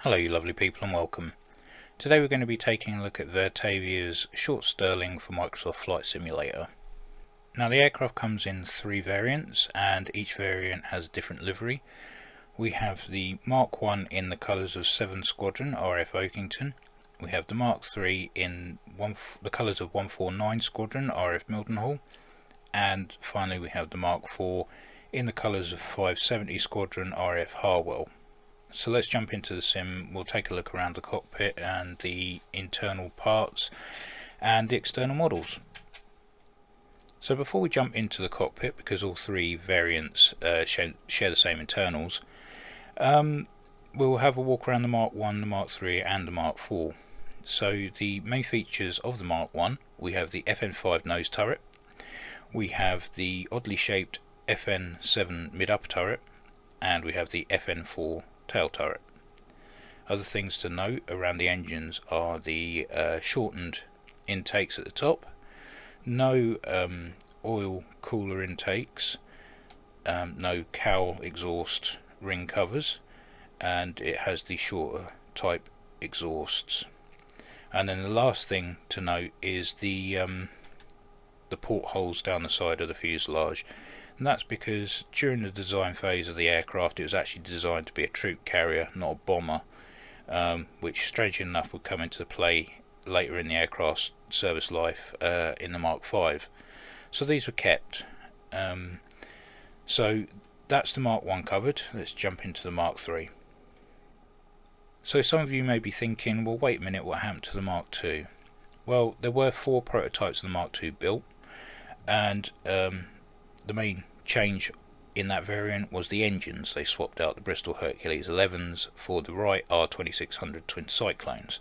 Hello you lovely people and welcome. Today we're going to be taking a look at Virtavia's Short Stirling for Microsoft Flight Simulator. Now the aircraft comes in three variants and each variant has a different livery. We have the Mark 1 in the colours of 7 Squadron RF Oakington. We have the Mark 3 in the colours of 149 Squadron RF Mildenhall. And finally we have the Mark 4 in the colours of 570 Squadron RF Harwell. So let's jump into the sim. We'll take a look around the cockpit and the internal parts and the external models. So before we jump into the cockpit, because all three variants share the same internals, we'll have a walk around the Mark 1, the Mark 3 and the Mark 4. So the main features of the Mark 1, we have the FN5 nose turret, we have the oddly shaped FN7 mid-upper turret, and we have the FN4 tail turret. Other things to note around the engines are the shortened intakes at the top, no oil cooler intakes, no cowl exhaust ring covers, and it has the shorter type exhausts. And then the last thing to note is the portholes down the side of the fuselage. And that's because during the design phase of the aircraft it was actually designed to be a troop carrier, not a bomber, which strangely enough would come into play later in the aircraft's service life in the Mark 5. So these were kept. So that's the Mark 1 covered. Let's jump into the Mark 3. So some of you may be thinking, well wait a minute, what happened to the Mark 2? Well, there were 4 prototypes of the Mark 2 built, and the main change in that variant was the engines. They swapped out the Bristol Hercules 11s for the Wright R2600 twin cyclones.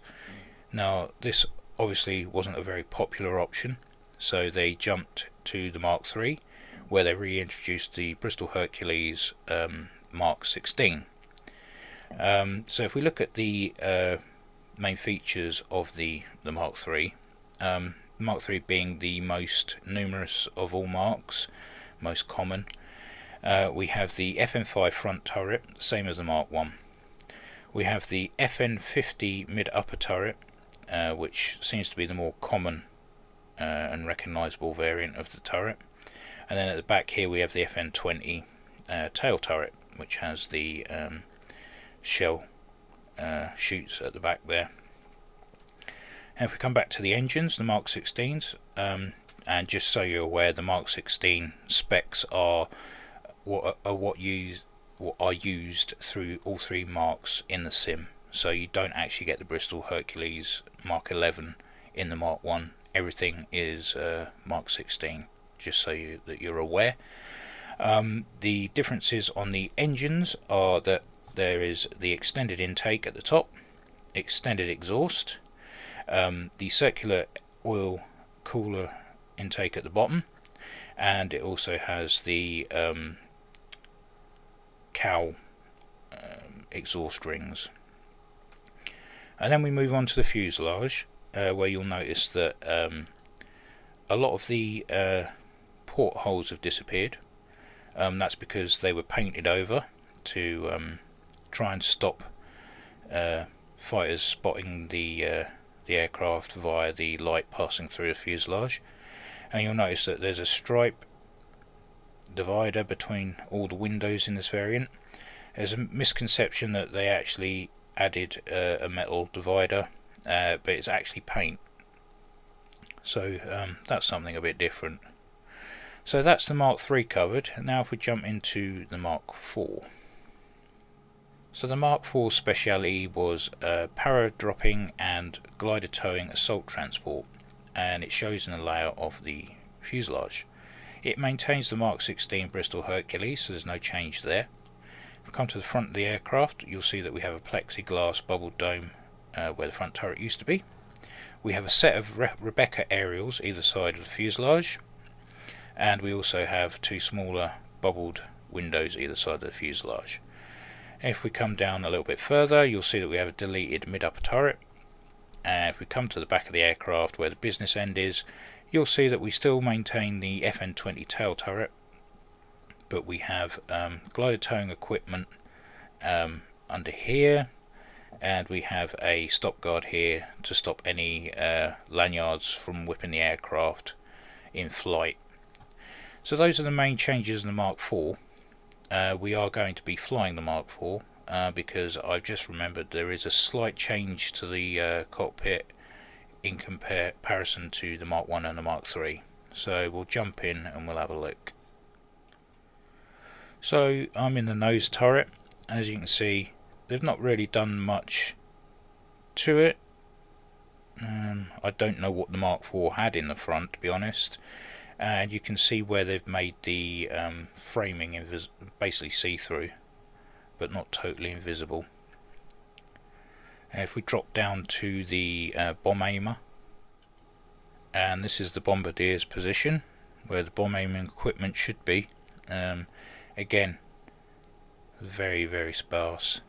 Now this obviously wasn't a very popular option, so they jumped to the Mark 3 where they reintroduced the Bristol Hercules Mark 16. So if we look at the main features of the Mark 3, Mark 3 being the most numerous of all marks, most common, we have the FN5 front turret, same as the Mark 1. We have the FN50 mid-upper turret, which seems to be the more common and recognisable variant of the turret. And then at the back here we have the FN20 tail turret, which has the shell chutes at the back there. And if we come back to the engines, the Mark 16s, and just so you're aware, the Mark 16 specs are what are used through all three marks in the sim. So you don't actually get the Bristol Hercules Mark 11 in the Mark 1. Everything is Mark 16, just so that you're aware. The differences on the engines are that there is the extended intake at the top, extended exhaust, the circular oil cooler intake at the bottom, and it also has the cowl exhaust rings. And then we move on to the fuselage, where you'll notice that a lot of the portholes have disappeared. That's because they were painted over to try and stop fighters spotting the aircraft via the light passing through the fuselage. And you'll notice that there's a stripe divider between all the windows in this variant. There's a misconception that they actually added a metal divider, but it's actually paint. So that's something a bit different. So that's the Mark 3 covered. Now if we jump into the Mark 4. So the Mark 4 speciality was para-dropping and glider towing assault transport, and it shows in the layout of the fuselage. It maintains the Mark 16 Bristol Hercules, so there's no change there. If we come to the front of the aircraft, you'll see that we have a plexiglass bubble dome where the front turret used to be. We have a set of Rebecca aerials either side of the fuselage, and we also have 2 smaller bubbled windows either side of the fuselage. If we come down a little bit further, you'll see that we have a deleted mid-upper turret, and if we come to the back of the aircraft where the business end is, you'll see that we still maintain the FN20 tail turret, but we have glider towing equipment under here, and we have a stop guard here to stop any lanyards from whipping the aircraft in flight. So those are the main changes in the Mark IV. We are going to be flying the Mark IV because I've just remembered there is a slight change to the cockpit in comparison to the Mark I and the Mark III. So we'll jump in and we'll have a look. So I'm in the nose turret. As you can see, they've not really done much to it. I don't know what the Mark IV had in the front, to be honest. And you can see where they've made the framing basically see-through, but not totally invisible. If we drop down to the bomb aimer, and this is the bombardier's position where the bomb aiming equipment should be. Again, very, very sparse.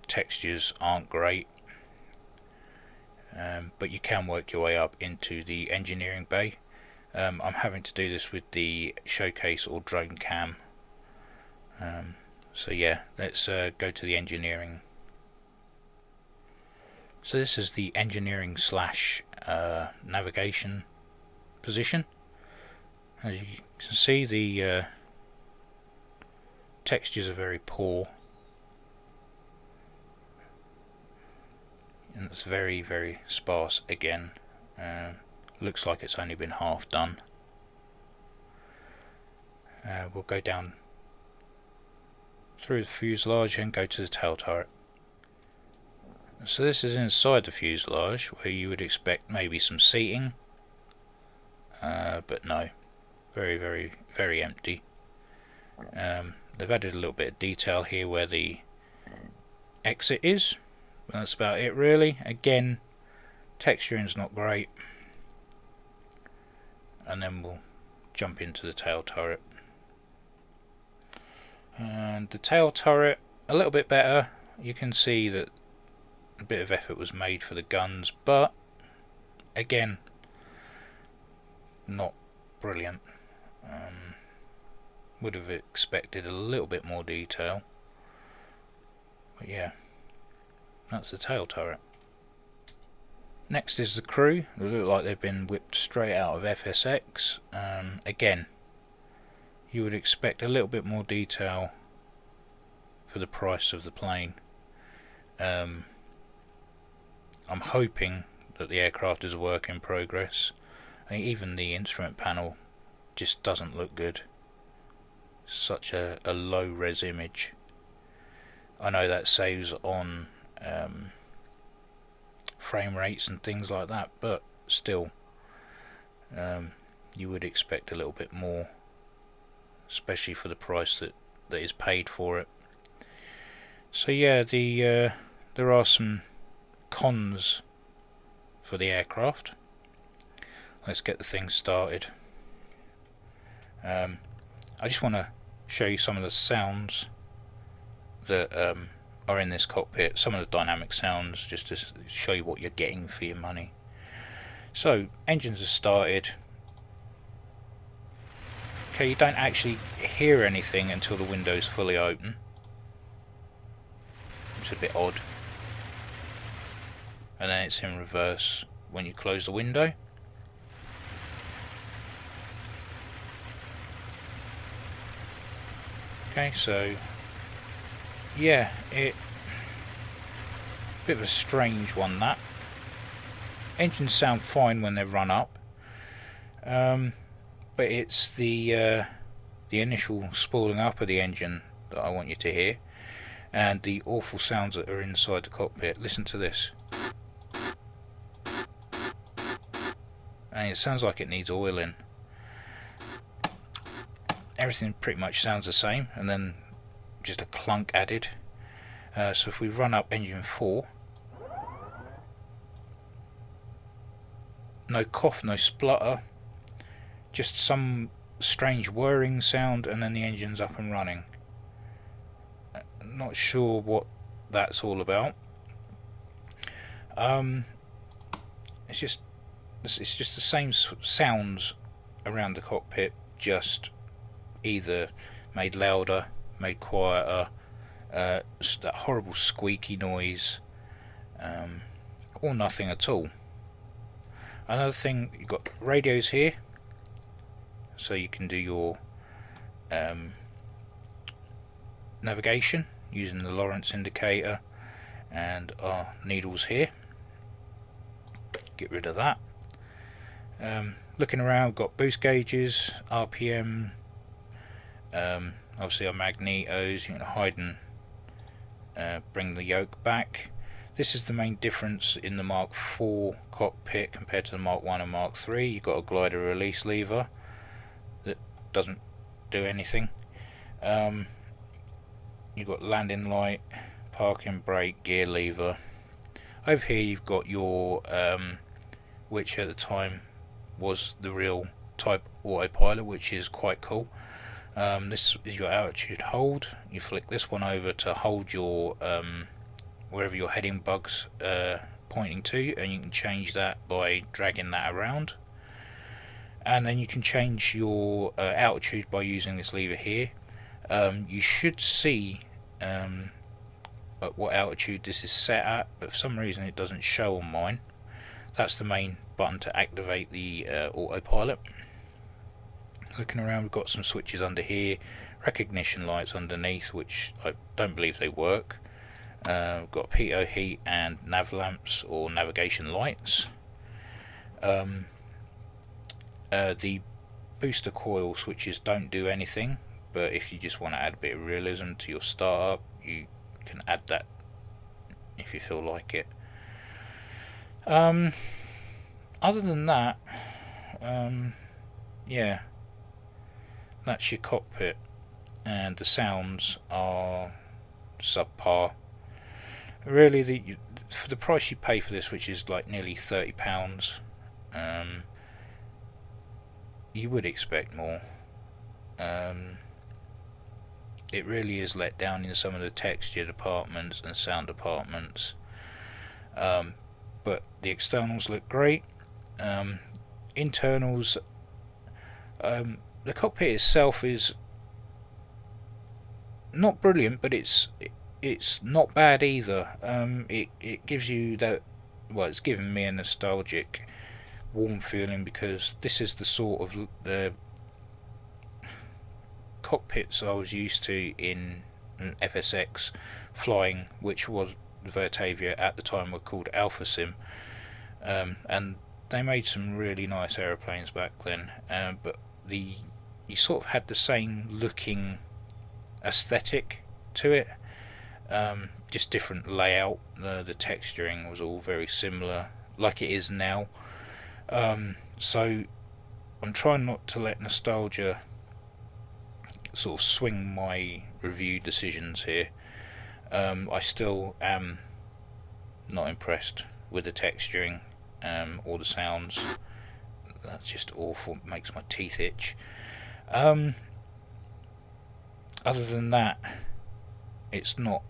Textures aren't great, but you can work your way up into the engineering bay. I'm having to do this with the showcase or drone cam. So yeah, let's go to the engineering. So this is the engineering slash navigation position. As you can see, the textures are very poor, and it's very, very sparse again. Looks like it's only been half done. We'll go down through the fuselage and go to the tail turret. So this is inside the fuselage, where you would expect maybe some seating, but no, very, very, very empty. They've added a little bit of detail here where the exit is, but that's about it really. Again, texturing's not great. And then we'll jump into the tail turret. And the tail turret, a little bit better. You can see that a bit of effort was made for the guns, but again, not brilliant. Would have expected a little bit more detail, but yeah, that's the tail turret. Next is the crew. They look like they've been whipped straight out of FSX. Again, you would expect a little bit more detail for the price of the plane. I'm hoping that the aircraft is a work in progress. I mean, even the instrument panel just doesn't look good. Such a low res image. I know that saves on frame rates and things like that, but still, you would expect a little bit more, especially for the price that is paid for it. So yeah, there are some cons for the aircraft. Let's get the thing started. I just want to show you some of the sounds that are in this cockpit, some of the dynamic sounds, just to show you what you're getting for your money. So, engines are started. Okay, you don't actually hear anything until the window's fully open. It's a bit odd. And then it's in reverse when you close the window. Okay, so yeah, bit of a strange one that. Engines sound fine when they run up, but it's the initial spooling up of the engine that I want you to hear, and the awful sounds that are inside the cockpit. Listen to this, and it sounds like it needs oiling. Everything pretty much sounds the same, and then just a clunk added. So if we run up engine 4, no cough, no splutter, just some strange whirring sound, and then the engine's up and running. Not sure what that's all about. It's just the same sounds around the cockpit, just either made louder, made quieter, Just that horrible squeaky noise, or nothing at all. Another thing, you've got radios here, so you can do your navigation using the Lawrence indicator, and our needles here. Get rid of that. Looking around, we've got boost gauges, RPM, obviously our magnetos. You can hide and bring the yoke back. This is the main difference in the Mark IV cockpit compared to the Mark I and Mark III. You've got a glider release lever that doesn't do anything. You've got landing light, parking brake, gear lever. Over here you've got your which at the time was the real type autopilot, which is quite cool. This is your altitude hold. You flick this one over to hold your wherever your heading bug's pointing to, and you can change that by dragging that around. And then you can change your altitude by using this lever here. You should see at what altitude this is set at, but for some reason it doesn't show on mine. That's the main button to activate the autopilot. Looking around, we've got some switches under here, recognition lights underneath, which I don't believe they work. We've got pitot heat and nav lamps or navigation lights. The booster coil switches don't do anything, but if you just want to add a bit of realism to your startup, you can add that if you feel like it. Other than that, yeah, that's your cockpit, and the sounds are subpar. Really, for the price you pay for this, which is like nearly £30, you would expect more. It really is let down in some of the texture departments and sound departments, but the externals look great. Internals, the cockpit itself is not brilliant, but it's not bad either. It gives you that, well, it's given me a nostalgic, warm feeling, because this is the sort of the cockpits I was used to in FSX flying, which was Virtavia at the time were called Alpha Sim, and they made some really nice aeroplanes back then, but you sort of had the same looking aesthetic to it, just different layout. The texturing was all very similar, like it is now. So I'm trying not to let nostalgia sort of swing my review decisions here. I still am not impressed with the texturing or the sounds. That's just awful, makes my teeth itch. Other than that, it's not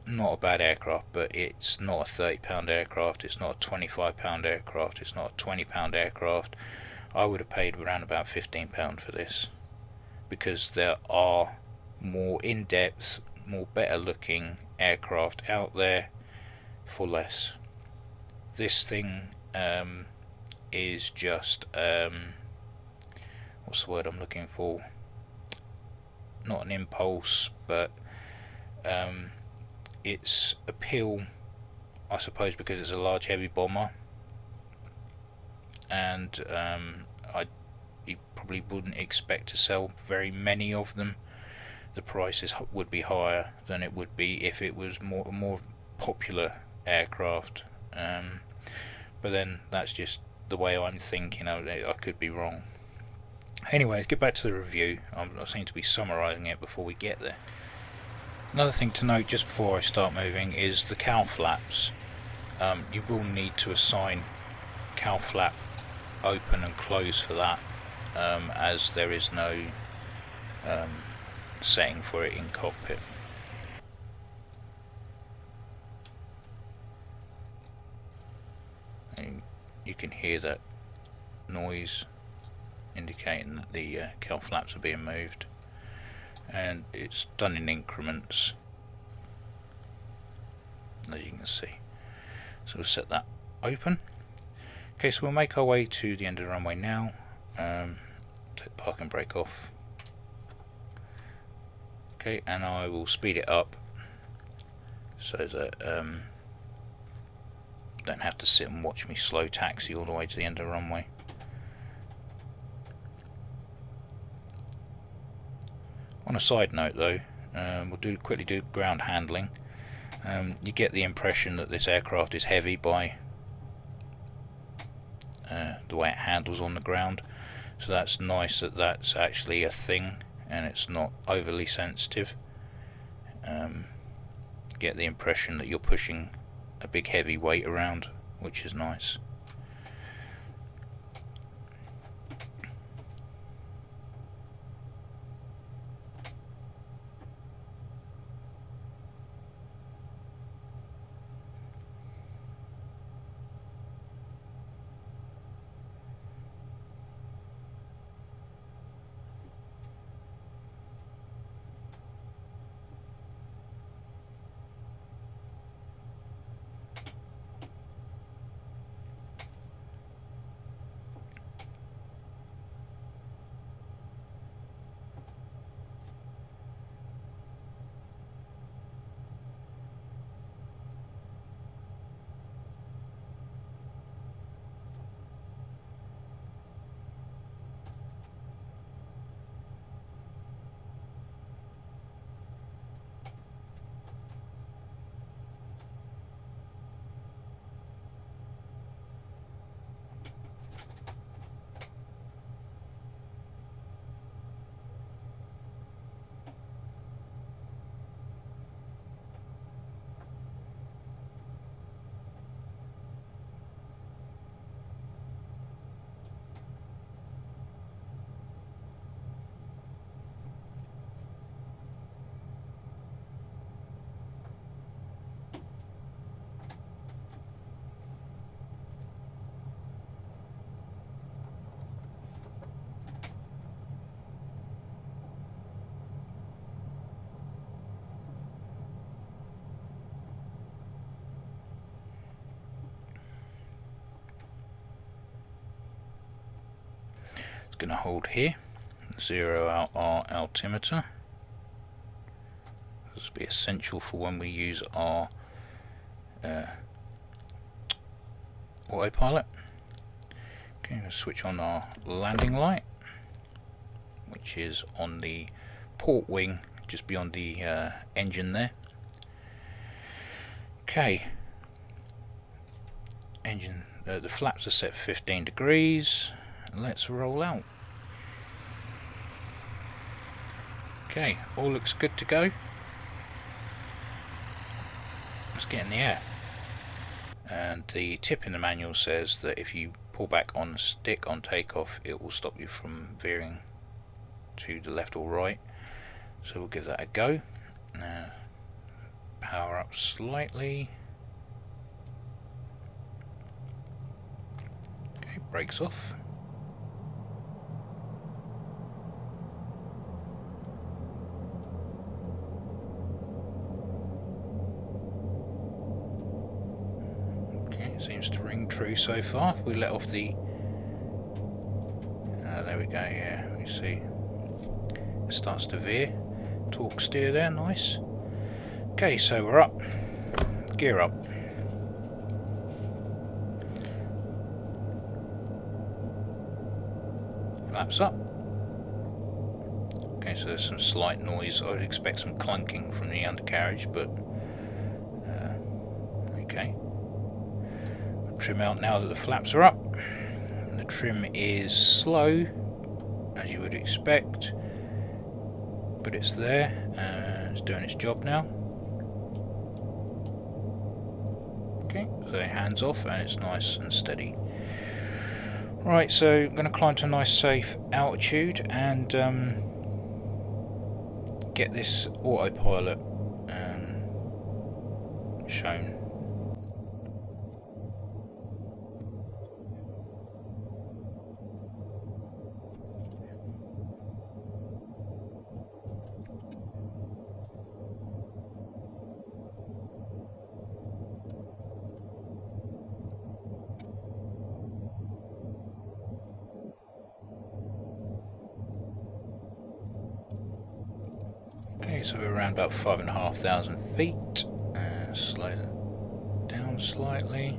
a bad aircraft, but it's not a £30 aircraft, it's not a £25 aircraft, it's not a £20 aircraft. I would have paid around about £15 for this, because there are more in-depth, more better looking aircraft out there for less. This thing is just what's the word I'm looking for? Not an impulse, but its appeal, I suppose, because it's a large heavy bomber, and you probably wouldn't expect to sell very many of them. The prices would be higher than it would be if it was more popular aircraft, but then that's just the way I'm thinking. I could be wrong. Anyway, let's get back to the review. I seem to be summarising it before we get there. Another thing to note just before I start moving is the cowl flaps. You will need to assign cowl flap open and close for that, as there is no setting for it in cockpit. And you can hear that noise indicating that the cowl flaps are being moved, and it's done in increments. as you can see. So we'll set that open. Okay, so we'll make our way to the end of the runway now. Take the parking brake off. Okay, and I will speed it up so that don't have to sit and watch me slow taxi all the way to the end of the runway. On a side note though, we'll quickly do ground handling. You get the impression that this aircraft is heavy by the way it handles on the ground, so that's nice that that's actually a thing and it's not overly sensitive. Get the impression that you're pushing a big heavy weight around, which is nice. Going to hold here, zero out our altimeter. This will be essential for when we use our autopilot. Okay, we'll switch on our landing light, which is on the port wing just beyond the engine there. Okay, engine, the flaps are set for 15 degrees. Let's roll out. Okay, all looks good to go. Let's get in the air. And the tip in the manual says that if you pull back on the stick on takeoff, it will stop you from veering to the left or right. So we'll give that a go. Power up slightly. Okay, brakes off. Seems to ring true so far. If we let off the there we go, yeah, you see it starts to veer. Torque steer there, nice. Okay, so we're up. Gear up. Flaps up. Okay, so there's some slight noise. I would expect some clunking from the undercarriage, but okay. Trim out now that the flaps are up. And the trim is slow, as you would expect, but it's there and it's doing its job now. Okay, so hands off and it's nice and steady. Right, so I'm going to climb to a nice safe altitude and get this autopilot shown. so we're around about 5,500 feet. Slow that down slightly.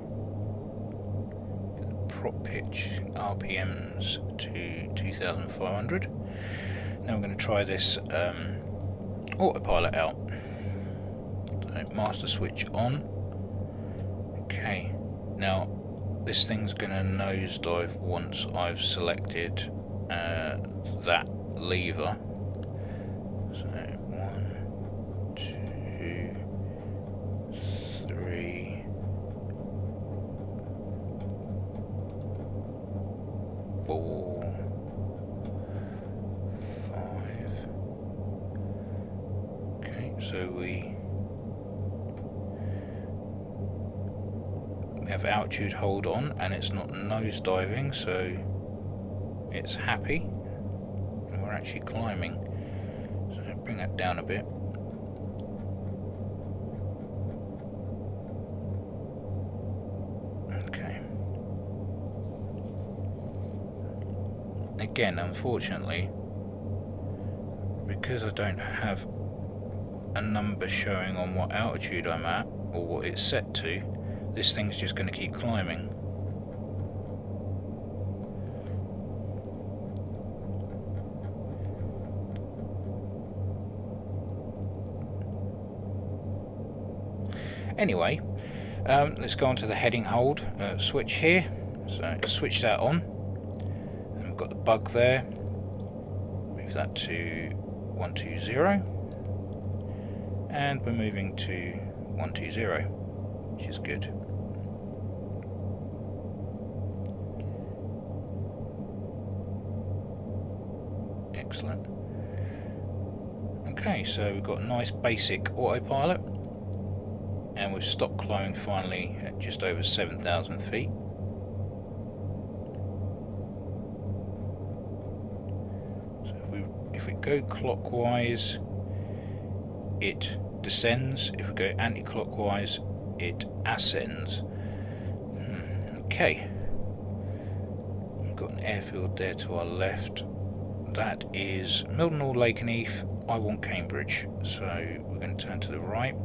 Prop pitch RPMs to 2,500. Now we're going to try this autopilot out. So master switch on. Okay, now this thing's going to nosedive once I've selected that lever. So 1, 2, 3, 4, 5. Okay, so we have altitude hold on, and it's not nosediving, so it's happy, and we're actually climbing. So bring that down a bit. Okay. Again, unfortunately, because I don't have a number showing on what altitude I'm at or what it's set to, this thing's just going to keep climbing. Anyway, let's go on to the heading hold switch here. So switch that on, and we've got the bug there. Move that to 120, and we're moving to 120, which is good. Excellent. Okay, so we've got a nice basic autopilot, and we've stopped climbing finally at just over 7,000 feet. So if we go clockwise, it descends. If we go anti-clockwise, it ascends. Okay. We've got an airfield there to our left. That is Mildenhall, Lakenheath. I want Cambridge, so we're going to turn to the right.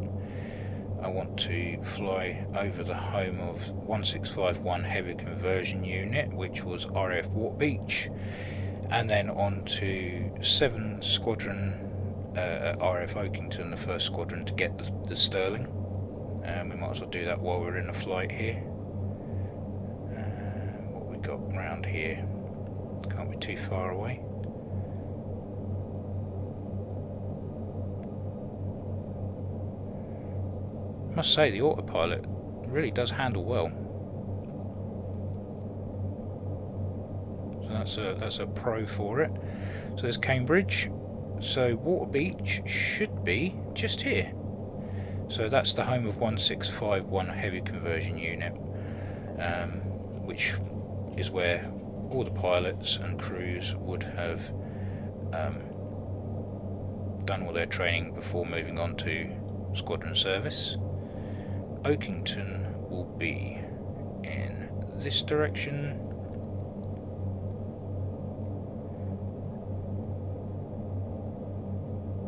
I want to fly over the home of 1651 Heavy Conversion Unit, which was RAF Waterbeach, and then on to 7 Squadron at RAF Oakington, the 1st Squadron, to get the Stirling. We might as well do that while we're in a flight here. What we got around here? Can't be too far away. I must say the autopilot really does handle well. So that's a pro for it. So there's Cambridge. So Waterbeach should be just here. So that's the home of 1651 Heavy Conversion Unit, which is where all the pilots and crews would have done all their training before moving on to squadron service. Oakington will be in this direction.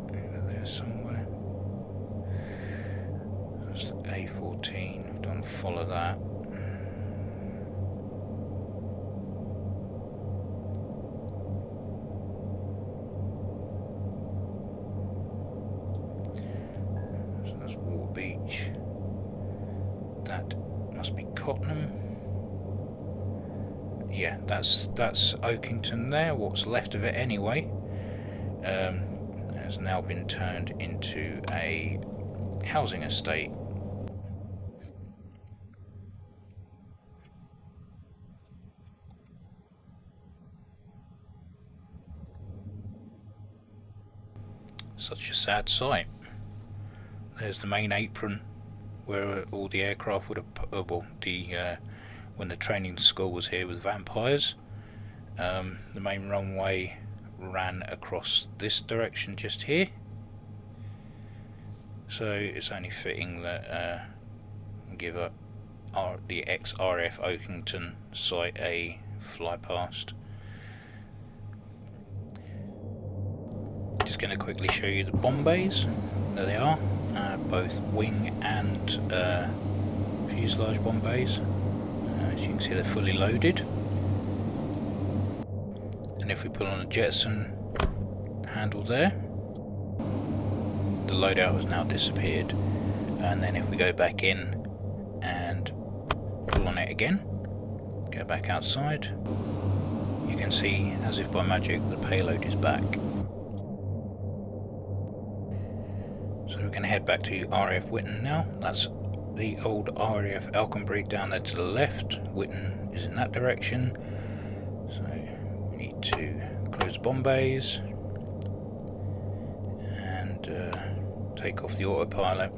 Over there somewhere. That's the A14. Don't follow that. So that's Waterbeach. That must be Cottenham. Yeah, that's Oakington there. What's left of it anyway has now been turned into a housing estate. Such a sad sight. There's the main apron where all the aircraft would have, when the training school was here with Vampires. The main runway ran across this direction just here, so it's only fitting that give the ex-RAF Oakington site a fly past. Just going to quickly show you the bomb bays. There they are, both wing and fuselage bomb bays. As you can see, they're fully loaded. And if we put on the jettison handle there, the loadout has now disappeared. And then if we go back in and pull on it again, go back outside, you can see, as if by magic, the payload is back. So we're going to head back to RAF Witten now. That's the old RAF Alconbury down there to the left. Witten is in that direction. So we need to close bomb bays and take off the autopilot,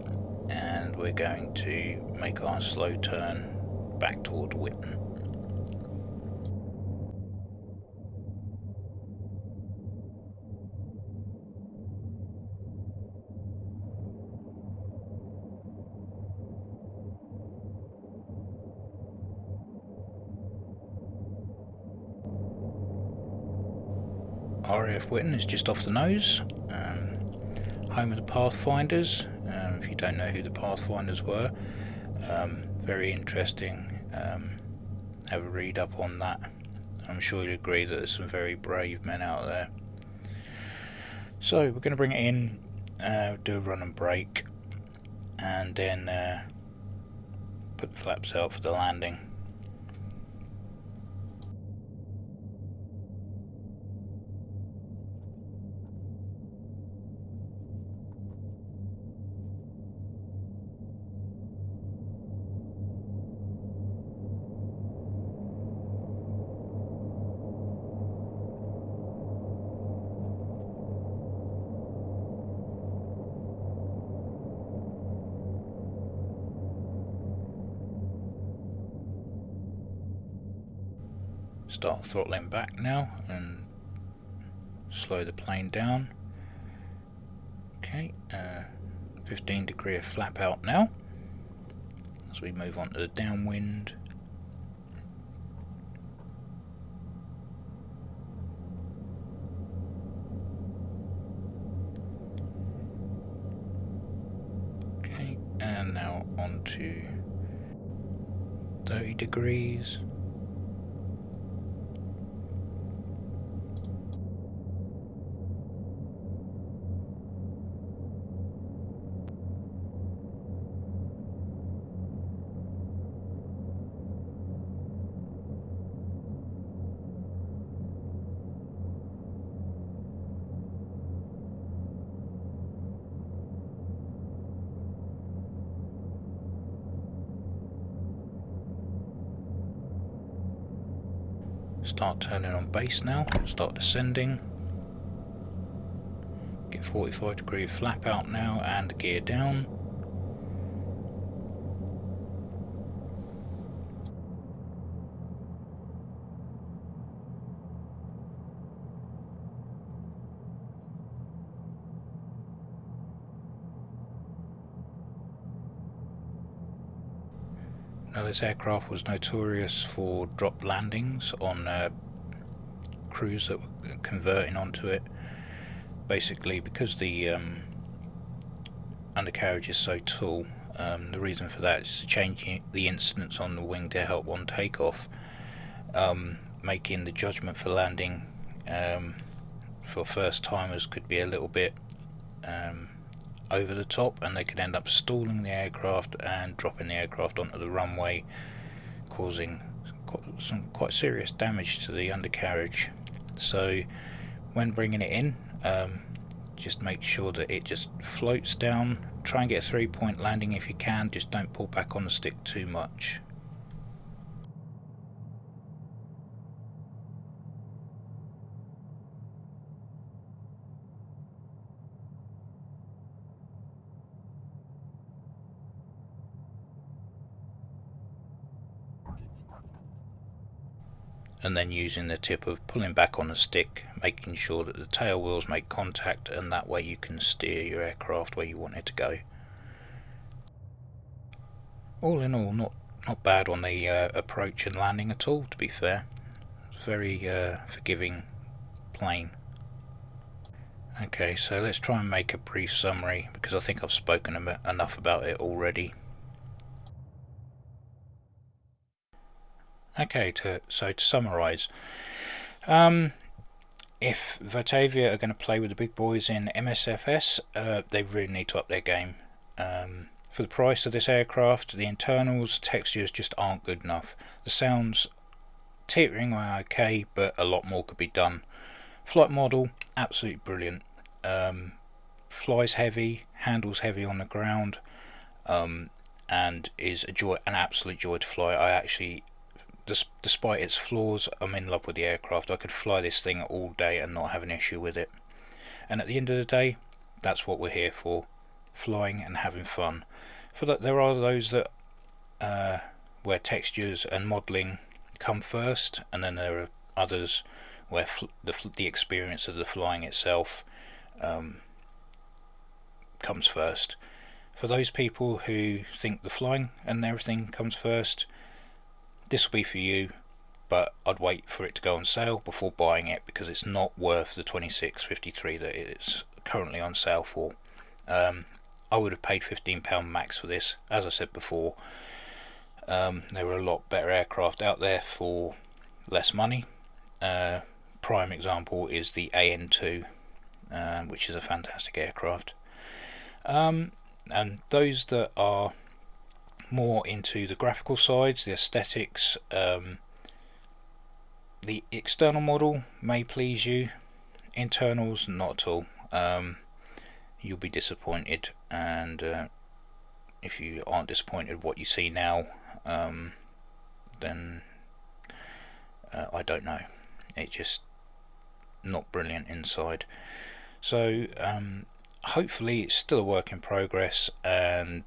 and we're going to make our slow turn back toward Witten. RAF Witten is just off the nose, home of the Pathfinders. If you don't know who the Pathfinders were, very interesting. Have a read up on that. I'm sure you'll agree that there's some very brave men out there. So we're going to bring it in, do a run and brake, and then put the flaps out for the landing. Start throttling back now and slow the plane down. Okay, 15-degree of flap out now as we move on to the downwind. Okay, and now on to 30 degrees. Start turning on base now, start descending. Get 45-degree flap out now and the gear down. Now, this aircraft was notorious for drop landings on crews that were converting onto it. Basically, because the undercarriage is so tall, the reason for that is changing the incidence on the wing to help on takeoff, making the judgment for landing for first timers could be a little bit over the top, and they could end up stalling the aircraft and dropping the aircraft onto the runway, causing some quite serious damage to the undercarriage. So when bringing it in, just make sure that it just floats down. Try and get a 3-point landing if you can, just don't pull back on the stick too much. And then using the tip of pulling back on the stick, making sure that the tail wheels make contact, and that way you can steer your aircraft where you want it to go. All in all, not bad on the approach and landing at all, to be fair. It's a very forgiving plane. Okay, so let's try and make a brief summary because I think I've spoken enough about it already. Okay, so to summarise, if Virtavia are going to play with the big boys in MSFS, they really need to up their game. For the price of this aircraft, the internals, textures just aren't good enough. The sounds teetering are okay, but a lot more could be done. Flight model, absolutely brilliant. Flies heavy, handles heavy on the ground, and is an absolute joy to fly. I actually, despite its flaws, I'm in love with the aircraft. I could fly this thing all day and not have an issue with it. And at the end of the day, that's what we're here for, flying and having fun. For that, there are those that where textures and modelling come first, and then there are others where the experience of the flying itself comes first. For those people who think the flying and everything comes first, this will be for you, but I'd wait for it to go on sale before buying it because it's not worth the $26.53 that it's currently on sale for. I would have paid £15 max for this. As I said before, there were a lot better aircraft out there for less money. Prime example is the AN2, which is a fantastic aircraft. And those that are more into the graphical sides, the aesthetics, the external model may please you, internals not at all. You'll be disappointed, and if you aren't disappointed what you see now, then I don't know, it's just not brilliant inside. So hopefully it's still a work in progress, and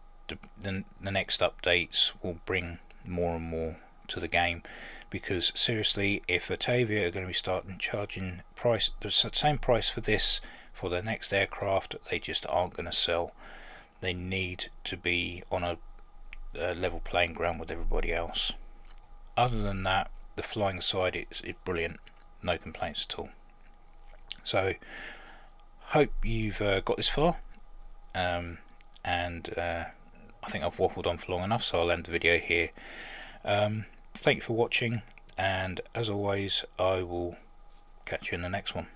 the next updates will bring more and more to the game, because seriously, if Virtavia are going to be starting charging the same price for this for their next aircraft, they just aren't going to sell. They need to be on a level playing ground with everybody else. Other than that, the flying side is brilliant, no complaints at all. So hope you've got this far, and I think I've waffled on for long enough, so I'll end the video here. Thank you for watching, and as always, I will catch you in the next one.